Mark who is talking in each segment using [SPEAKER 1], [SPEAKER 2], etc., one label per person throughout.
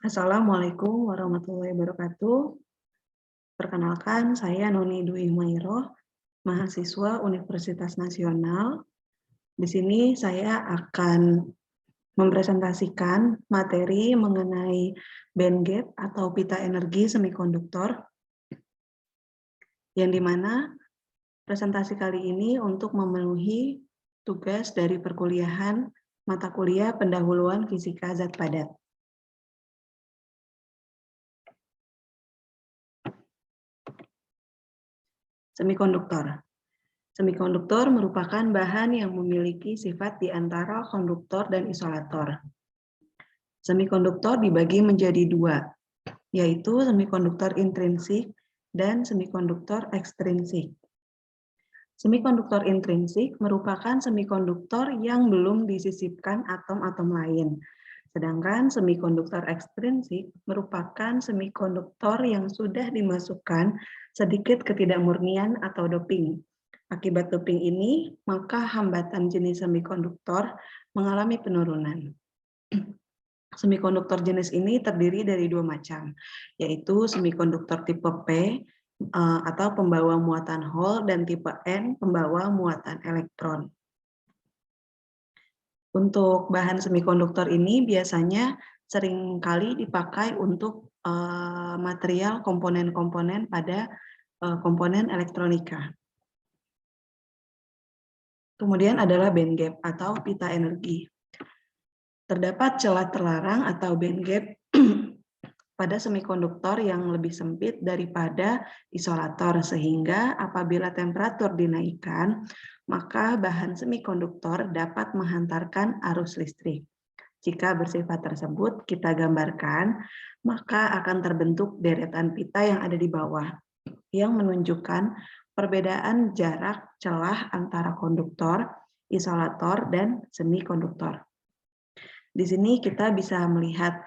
[SPEAKER 1] Assalamualaikum warahmatullahi wabarakatuh. Perkenalkan, saya Noni Dwi Mairoh, mahasiswa Universitas Nasional. Di sini saya akan mempresentasikan materi mengenai band gap atau pita energi semikonduktor, yang dimana presentasi kali ini untuk memenuhi tugas dari perkuliahan mata kuliah pendahuluan fisika zat padat. Semikonduktor. Semikonduktor merupakan bahan yang memiliki sifat di antara konduktor dan isolator. Semikonduktor dibagi menjadi dua, yaitu semikonduktor intrinsik dan semikonduktor ekstrinsik. Semikonduktor intrinsik merupakan semikonduktor yang belum disisipkan atom-atom lain, sedangkan semikonduktor ekstrinsik merupakan semikonduktor yang sudah dimasukkan sedikit ketidakmurnian atau doping. Akibat doping ini, maka hambatan jenis semikonduktor mengalami penurunan. Semikonduktor jenis ini terdiri dari dua macam, yaitu semikonduktor tipe P atau pembawa muatan hol dan tipe N pembawa muatan elektron. Untuk bahan semikonduktor ini biasanya seringkali dipakai untuk material komponen-komponen pada komponen elektronika. Kemudian adalah band gap atau pita energi. Terdapat celah terlarang atau band gap pada semikonduktor yang lebih sempit daripada isolator, sehingga apabila temperatur dinaikkan, maka bahan semikonduktor dapat menghantarkan arus listrik. Jika bersifat tersebut kita gambarkan, maka akan terbentuk deretan pita yang ada di bawah, yang menunjukkan perbedaan jarak celah antara konduktor, isolator, dan semikonduktor. Di sini kita bisa melihat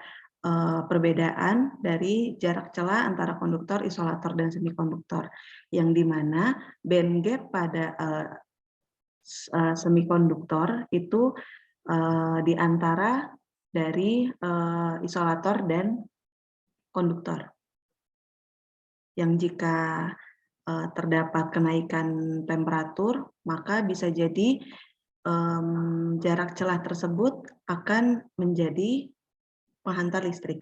[SPEAKER 1] perbedaan dari jarak celah antara konduktor, isolator, dan semikonduktor, yang dimana band gap pada semikonduktor itu di antara dari isolator dan konduktor. Yang jika terdapat kenaikan temperatur, maka bisa jadi jarak celah tersebut akan menjadi penghantar listrik.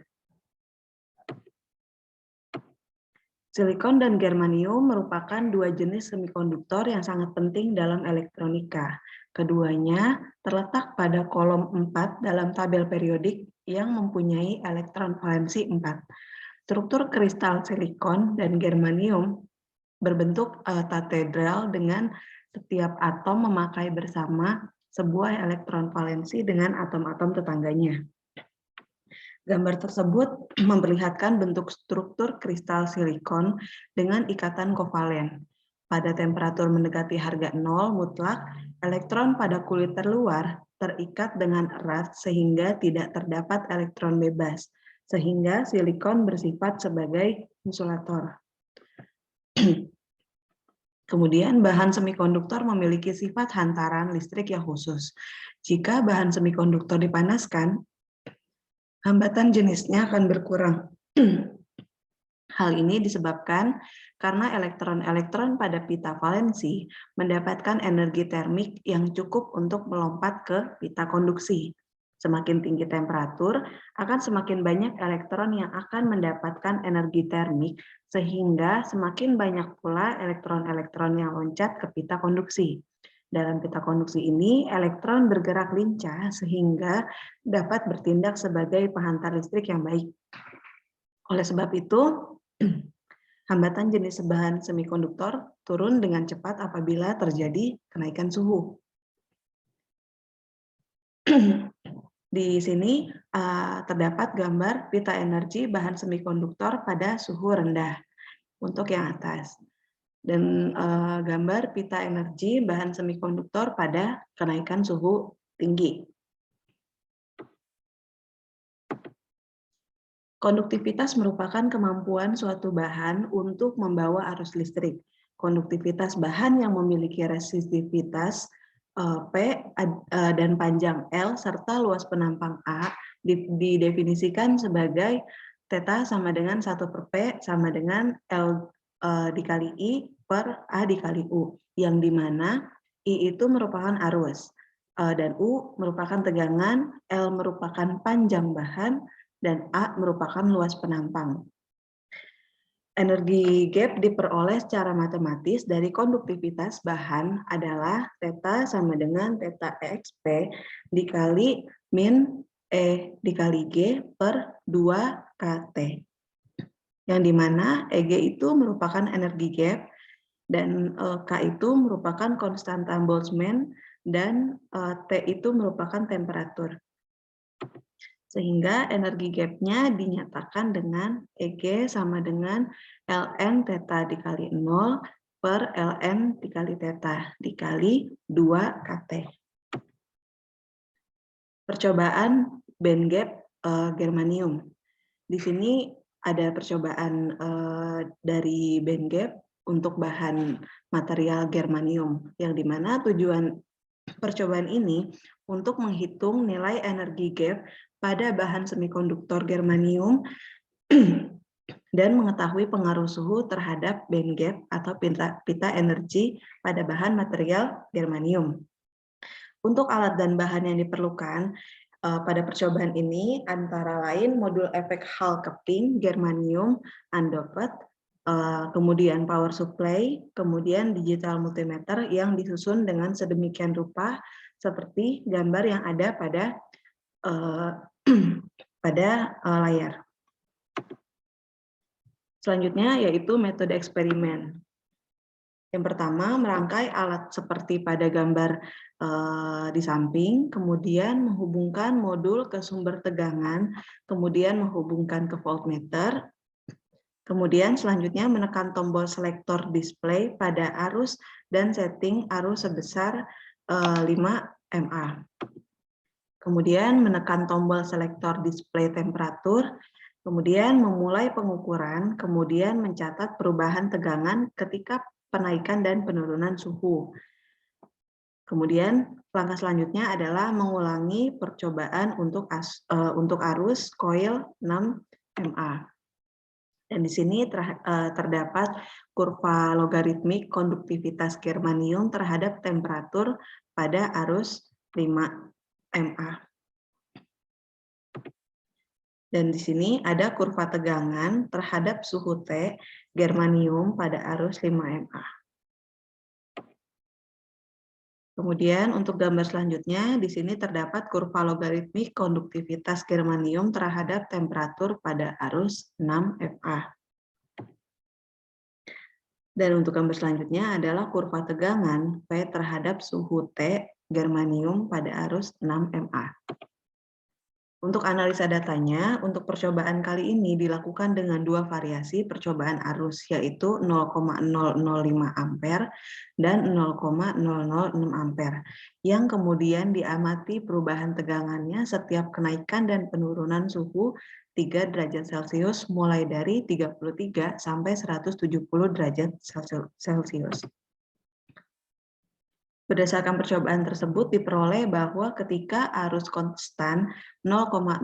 [SPEAKER 1] Silikon dan germanium merupakan dua jenis semikonduktor yang sangat penting dalam elektronika. Keduanya terletak pada kolom 4 dalam tabel periodik yang mempunyai elektron valensi 4. Struktur kristal silikon dan germanium berbentuk katedral dengan setiap atom memakai bersama sebuah elektron valensi dengan atom-atom tetangganya. Gambar tersebut memperlihatkan bentuk struktur kristal silikon dengan ikatan kovalen. Pada temperatur mendekati harga 0 mutlak, elektron pada kulit terluar terikat dengan erat sehingga tidak terdapat elektron bebas, sehingga silikon bersifat sebagai insulator. Kemudian bahan semikonduktor memiliki sifat hantaran listrik yang khusus. Jika bahan semikonduktor dipanaskan, hambatan jenisnya akan berkurang. Hal ini disebabkan karena elektron-elektron pada pita valensi mendapatkan energi termik yang cukup untuk melompat ke pita konduksi. Semakin tinggi temperatur, akan semakin banyak elektron yang akan mendapatkan energi termik, sehingga semakin banyak pula elektron-elektron yang loncat ke pita konduksi. Dalam pita konduksi ini, elektron bergerak lincah sehingga dapat bertindak sebagai penghantar listrik yang baik. Oleh sebab itu, hambatan jenis bahan semikonduktor turun dengan cepat apabila terjadi kenaikan suhu. Di sini terdapat gambar pita energi bahan semikonduktor pada suhu rendah untuk yang atas, dan gambar pita energi bahan semikonduktor pada kenaikan suhu tinggi. Konduktivitas merupakan kemampuan suatu bahan untuk membawa arus listrik. Konduktivitas bahan yang memiliki resistivitas P dan panjang L serta luas penampang A didefinisikan sebagai theta sama dengan 1/P sama dengan L dikali I per A dikali U, yang dimana I itu merupakan arus, dan U merupakan tegangan, L merupakan panjang bahan, dan A merupakan luas penampang. Energi gap diperoleh secara matematis dari konduktivitas bahan adalah theta sama dengan theta exp dikali min E dikali G per 2 KT. Yang dimana EG itu merupakan energi gap dan K itu merupakan konstanta Boltzmann dan T itu merupakan temperatur. Sehingga energi gap-nya dinyatakan dengan EG sama dengan ln theta dikali 0 per ln dikali theta dikali 2 KT. Percobaan band gap germanium. Di sini ada percobaan dari band gap untuk bahan material germanium, yang dimana tujuan percobaan ini untuk menghitung nilai energi gap pada bahan semikonduktor germanium dan mengetahui pengaruh suhu terhadap band gap atau pita energi pada bahan material germanium. Untuk alat dan bahan yang diperlukan pada percobaan ini antara lain modul efek Hall Kepping germanium undoped, kemudian power supply, kemudian digital multimeter yang disusun dengan sedemikian rupa seperti gambar yang ada pada layar. Selanjutnya yaitu metode eksperimen. Yang pertama, merangkai alat seperti pada gambar di samping, kemudian menghubungkan modul ke sumber tegangan, kemudian menghubungkan ke voltmeter, kemudian selanjutnya menekan tombol selektor display pada arus dan setting arus sebesar 5 mA. Kemudian menekan tombol selektor display temperatur, kemudian memulai pengukuran, kemudian mencatat perubahan tegangan ketika penaikan dan penurunan suhu. Kemudian langkah selanjutnya adalah mengulangi percobaan untuk arus coil 6 mA. Dan di sini terdapat kurva logaritmik konduktivitas germanium terhadap temperatur pada arus 5 mA. Dan di sini ada kurva tegangan terhadap suhu T germanium pada arus 5 mA. Kemudian untuk gambar selanjutnya, di sini terdapat kurva logaritmik konduktivitas germanium terhadap temperatur pada arus 6 mA. Dan untuk gambar selanjutnya adalah kurva tegangan P terhadap suhu T germanium pada arus 6 mA. Untuk analisa datanya, untuk percobaan kali ini dilakukan dengan dua variasi percobaan arus, yaitu 0,005 ampere dan 0,006 ampere, yang kemudian diamati perubahan tegangannya setiap kenaikan dan penurunan suhu 3 derajat Celcius mulai dari 33 sampai 170 derajat Celcius. Berdasarkan percobaan tersebut diperoleh bahwa ketika arus konstan 0,005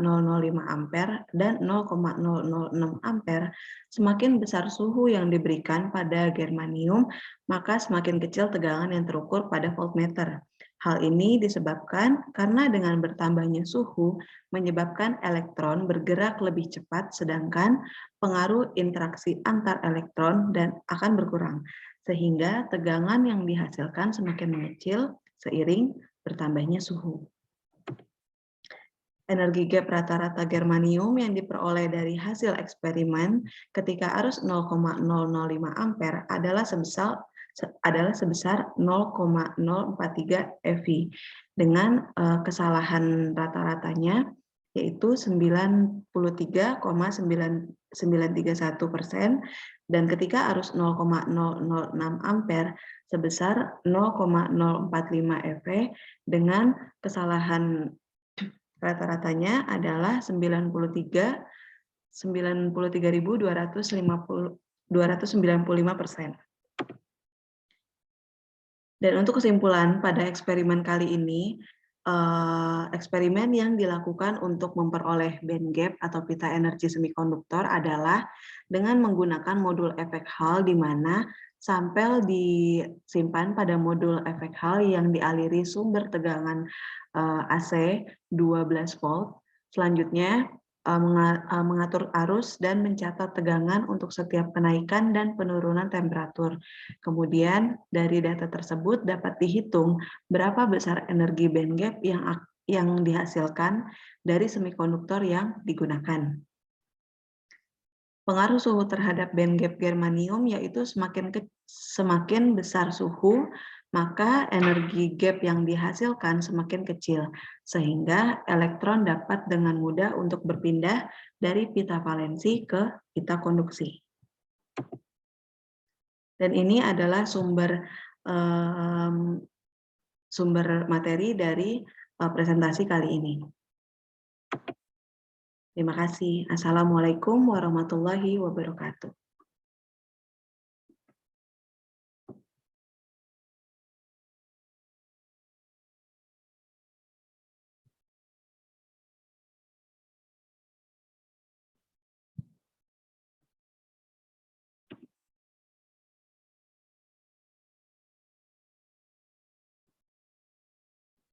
[SPEAKER 1] ampere dan 0,006 ampere, semakin besar suhu yang diberikan pada germanium, maka semakin kecil tegangan yang terukur pada voltmeter. Hal ini disebabkan karena dengan bertambahnya suhu menyebabkan elektron bergerak lebih cepat, sedangkan pengaruh interaksi antar elektron dan akan berkurang, sehingga tegangan yang dihasilkan semakin mengecil seiring bertambahnya suhu. Energi gap rata-rata germanium yang diperoleh dari hasil eksperimen ketika arus 0,005 ampere adalah sebesar 0,043 eV dengan kesalahan rata-ratanya yaitu 93,931%, dan ketika arus 0,006 ampere sebesar 0,045 eV dengan kesalahan rata-ratanya adalah 93.295%. Dan untuk kesimpulan pada eksperimen kali ini, eksperimen yang dilakukan untuk memperoleh band gap atau pita energi semikonduktor adalah dengan menggunakan modul efek Hall di mana sampel disimpan pada modul efek Hall yang dialiri sumber tegangan AC 12 volt. Selanjutnya mengatur arus dan mencatat tegangan untuk setiap kenaikan dan penurunan temperatur. Kemudian dari data tersebut dapat dihitung berapa besar energi band gap yang dihasilkan dari semikonduktor yang digunakan. Pengaruh suhu terhadap band gap germanium yaitu semakin besar suhu, maka energi gap yang dihasilkan semakin kecil, sehingga elektron dapat dengan mudah untuk berpindah dari pita valensi ke pita konduksi. Dan ini adalah sumber materi dari presentasi kali ini. Terima kasih. Assalamualaikum warahmatullahi wabarakatuh.